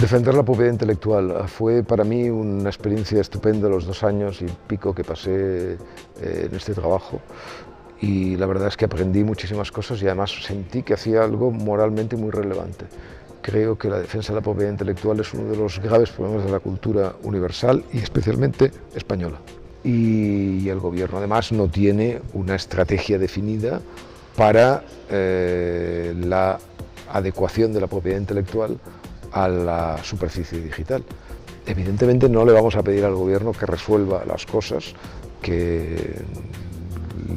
Defender la propiedad intelectual fue para mí una experiencia estupenda los 2 años y pico que pasé en este trabajo, y la verdad es que aprendí muchísimas cosas y además sentí que hacía algo moralmente muy relevante. Creo que la defensa de la propiedad intelectual es uno de los graves problemas de la cultura universal y especialmente española. Y el gobierno además no tiene una estrategia definida para la adecuación de la propiedad intelectual a la superficie digital. Evidentemente no le vamos a pedir al gobierno que resuelva las cosas que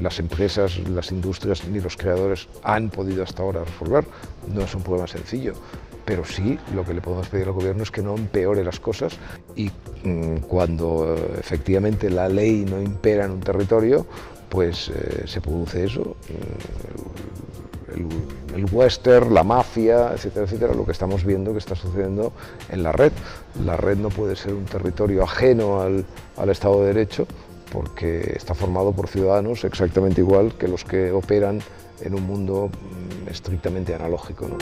las empresas, las industrias ni los creadores han podido hasta ahora resolver. No es un problema sencillo, pero sí lo que le podemos pedir al gobierno es que no empeore las cosas, y cuando efectivamente la ley no impera en un territorio, pues se produce eso. El western, la mafia, etcétera, etcétera, lo que estamos viendo que está sucediendo en la red. La red no puede ser un territorio ajeno al Estado de Derecho, porque está formado por ciudadanos exactamente igual que los que operan en un mundo estrictamente analógico, ¿no?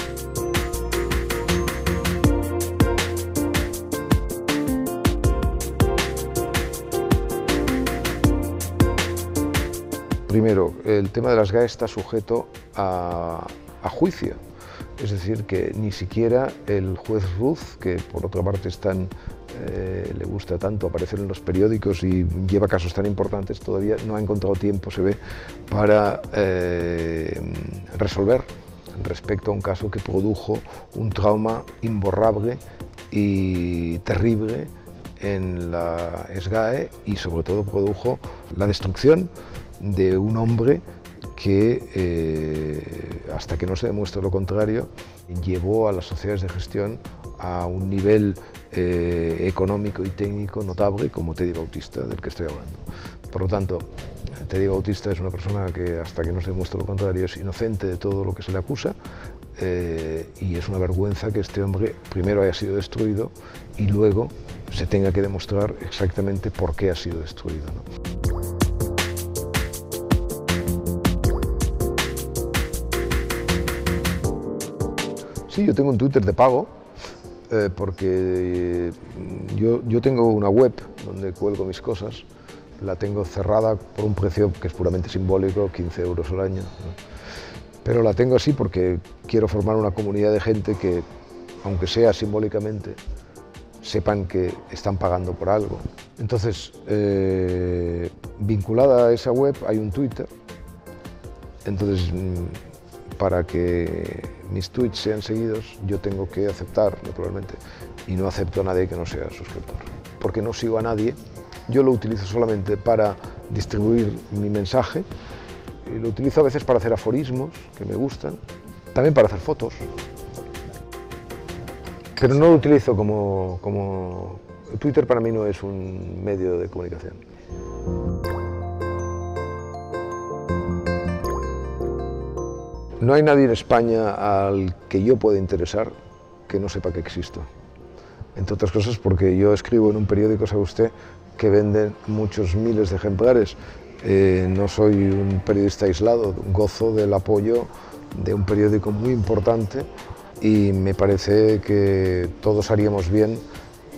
Primero, el tema de las GAE está sujeto a juicio, es decir, que ni siquiera el juez Ruz, que por otra parte le gusta tanto aparecer en los periódicos y lleva casos tan importantes, todavía no ha encontrado tiempo, se ve, para resolver respecto a un caso que produjo un trauma imborrable y terrible en la SGAE, y sobre todo produjo la destrucción de un hombre que, hasta que no se demuestre lo contrario, llevó a las sociedades de gestión a un nivel económico y técnico notable, como Teddy Bautista, del que estoy hablando. Por lo tanto, Teddy Bautista es una persona que, hasta que no se demuestre lo contrario, es inocente de todo lo que se le acusa, y es una vergüenza que este hombre primero haya sido destruido y luego se tenga que demostrar exactamente por qué ha sido destruido, ¿no? Sí, yo tengo un Twitter de pago, porque yo tengo una web donde cuelgo mis cosas. La tengo cerrada por un precio que es puramente simbólico, 15 euros al año, ¿no? Pero la tengo así porque quiero formar una comunidad de gente que, aunque sea simbólicamente, sepan que están pagando por algo. Entonces, vinculada a esa web hay un Twitter. Entonces, para que mis tweets sean seguidos, yo tengo que aceptar, naturalmente, y no acepto a nadie que no sea suscriptor, porque no sigo a nadie. Yo lo utilizo solamente para distribuir mi mensaje, y lo utilizo a veces para hacer aforismos que me gustan, también para hacer fotos, pero no lo utilizo como... Twitter para mí no es un medio de comunicación. No hay nadie en España al que yo pueda interesar que no sepa que existo. Entre otras cosas porque yo escribo en un periódico, sabe usted, que vende muchos miles de ejemplares. No soy un periodista aislado, gozo del apoyo de un periódico muy importante, y me parece que todos haríamos bien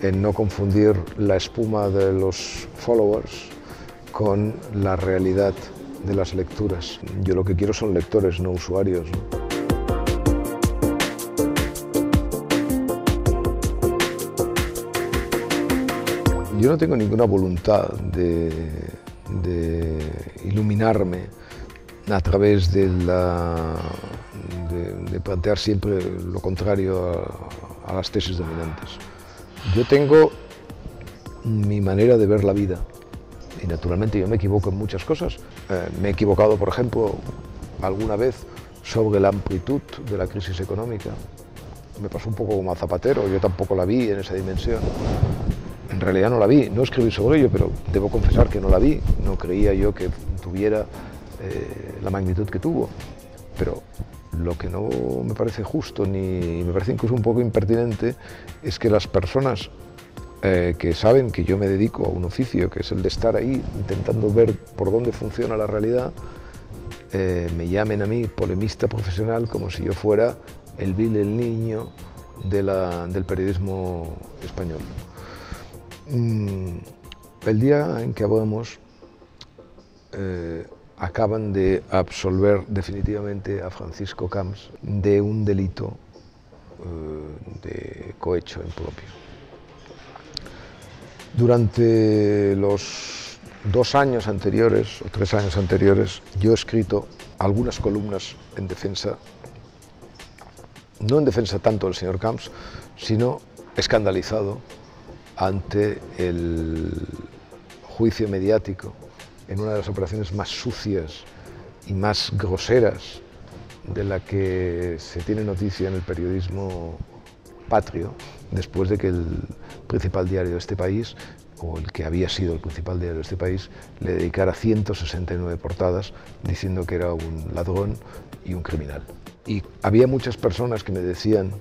en no confundir la espuma de los followers con la realidad de las lecturas. Yo lo que quiero son lectores, no usuarios, ¿no? Yo no tengo ninguna voluntad de iluminarme a través de plantear siempre lo contrario a las tesis dominantes. Yo tengo mi manera de ver la vida. Y naturalmente yo me equivoco en muchas cosas. Me he equivocado, por ejemplo, alguna vez sobre la amplitud de la crisis económica. Me pasó un poco como a Zapatero, yo tampoco la vi en esa dimensión. En realidad no la vi, no escribí sobre ello, pero debo confesar que no la vi. No creía yo que tuviera la magnitud que tuvo. Pero lo que no me parece justo, ni me parece incluso un poco impertinente, es que las personas que saben que yo me dedico a un oficio, que es el de estar ahí intentando ver por dónde funciona la realidad, me llamen a mí polemista profesional como si yo fuera el vil, el niño, del periodismo español. El día en que hablamos, acaban de absolver definitivamente a Francisco Camps de un delito de cohecho impropio. Durante los 2 años anteriores o 3 años anteriores, yo he escrito algunas columnas en defensa, no en defensa tanto del señor Camps, sino escandalizado ante el juicio mediático en una de las operaciones más sucias y más groseras de la que se tiene noticia en el periodismo patrio, después de que el principal diario de este país, o el que había sido el principal diario de este país, le dedicara 169 portadas diciendo que era un ladrón y un criminal. Y había muchas personas que me decían,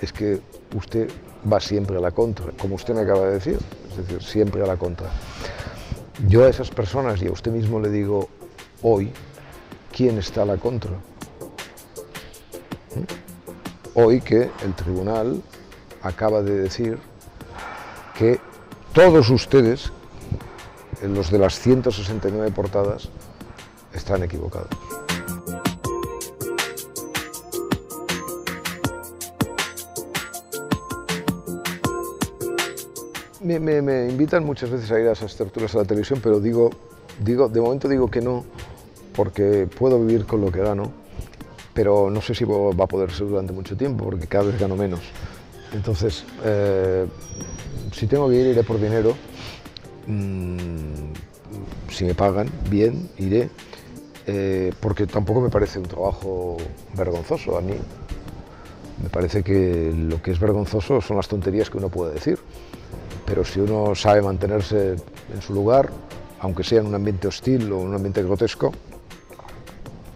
es que usted va siempre a la contra, como usted me acaba de decir, es decir, siempre a la contra. Yo a esas personas y a usted mismo le digo hoy, ¿quién está a la contra? Hoy que el tribunal acaba de decir que todos ustedes, los de las 169 portadas, están equivocados. Me invitan muchas veces a ir a esas tertulias a la televisión, pero de momento digo que no, porque puedo vivir con lo que gano, pero no sé si va a poder ser durante mucho tiempo, porque cada vez gano menos. Entonces, si tengo que ir, iré por dinero. Si me pagan, bien, iré, porque tampoco me parece un trabajo vergonzoso. A mí me parece que lo que es vergonzoso son las tonterías que uno puede decir. Pero si uno sabe mantenerse en su lugar, aunque sea en un ambiente hostil o en un ambiente grotesco,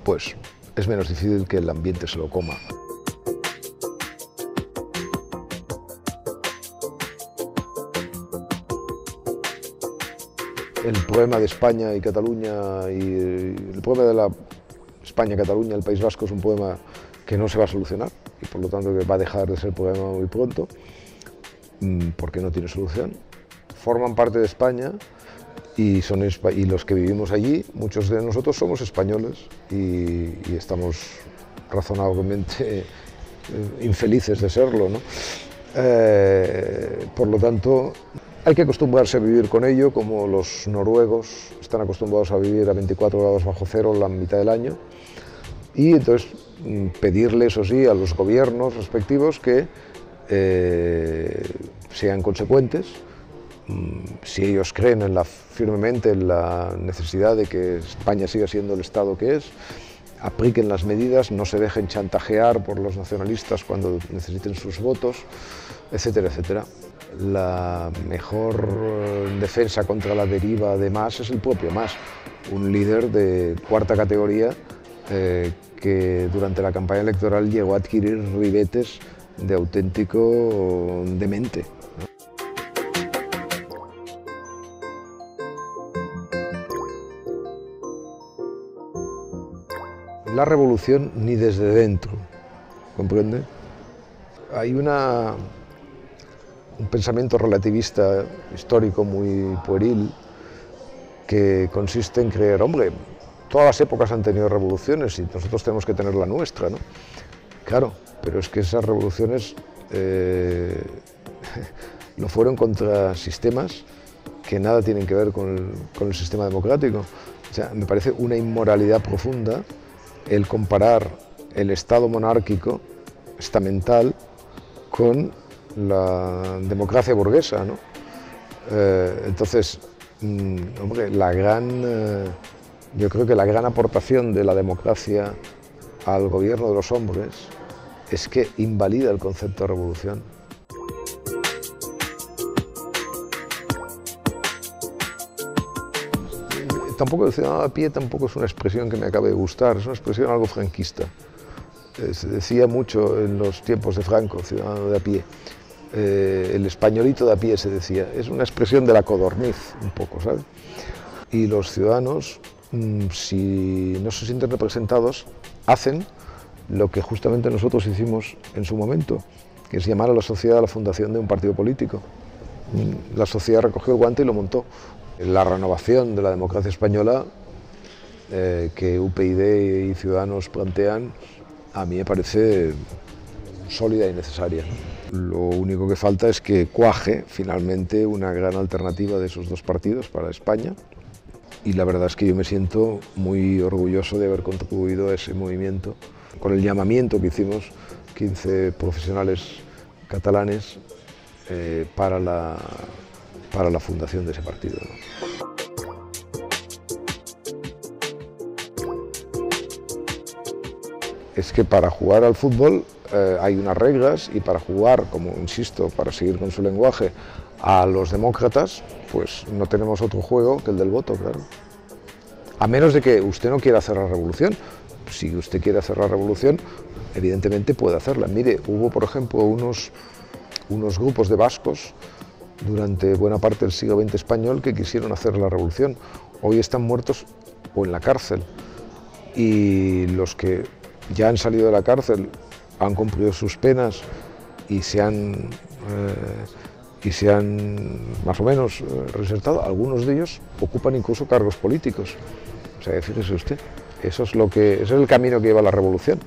pues es menos difícil que el ambiente se lo coma. El problema de España y Cataluña y el problema de la España-Cataluña, el País Vasco, es un problema que no se va a solucionar y por lo tanto que va a dejar de ser problema muy pronto, porque no tiene solución. Forman parte de España y los que vivimos allí, muchos de nosotros somos españoles y estamos razonablemente infelices de serlo, ¿no? Por lo tanto, hay que acostumbrarse a vivir con ello, como los noruegos están acostumbrados a vivir a 24 grados bajo cero la mitad del año, y entonces pedirle, eso sí, a los gobiernos respectivos que sean consecuentes. Si ellos creen firmemente en la necesidad de que España siga siendo el Estado que es, apliquen las medidas, no se dejen chantajear por los nacionalistas cuando necesiten sus votos, etcétera, etcétera. La mejor defensa contra la deriva de Mas es el propio Mas, un líder de 4ª categoría que durante la campaña electoral llegó a adquirir ribetes de auténtico demente, ¿no? La revolución ni desde dentro, ¿comprende? Hay un pensamiento relativista histórico muy pueril que consiste en creer, hombre, todas las épocas han tenido revoluciones y nosotros tenemos que tener la nuestra, ¿no? Claro, pero es que esas revoluciones lo fueron contra sistemas que nada tienen que ver con el sistema democrático. O sea, me parece una inmoralidad profunda el comparar el Estado monárquico estamental con la democracia burguesa, ¿no? Entonces, hombre, yo creo que la gran aportación de la democracia al gobierno de los hombres es que invalida el concepto de revolución. Tampoco el ciudadano de a pie tampoco es una expresión que me acabe de gustar, es una expresión algo franquista. Se decía mucho en los tiempos de Franco, ciudadano de a pie. El españolito de a pie se decía, es una expresión de la codorniz un poco, ¿sabes? Y los ciudadanos, si no se sienten representados, hacen lo que justamente nosotros hicimos en su momento, que es llamar a la sociedad a la fundación de un partido político. La sociedad recogió el guante y lo montó. La renovación de la democracia española que UPyD y Ciudadanos plantean, a mí me parece sólida y necesaria. Lo único que falta es que cuaje finalmente una gran alternativa de esos dos partidos para España, y la verdad es que yo me siento muy orgulloso de haber contribuido a ese movimiento con el llamamiento que hicimos 15 profesionales catalanes para la fundación de ese partido, ¿no? Es que para jugar al fútbol hay unas reglas, y para jugar, como insisto, para seguir con su lenguaje, a los demócratas, pues no tenemos otro juego que el del voto, claro. A menos de que usted no quiera hacer la revolución. Si usted quiere hacer la revolución, evidentemente puede hacerla. Mire, hubo, por ejemplo, unos grupos de vascos durante buena parte del siglo XX español que quisieron hacer la revolución. Hoy están muertos o en la cárcel. Y los que ya han salido de la cárcel, han cumplido sus penas y se han más o menos reinsertado. Algunos de ellos ocupan incluso cargos políticos. O sea, fíjese usted, ese es el camino que lleva la revolución.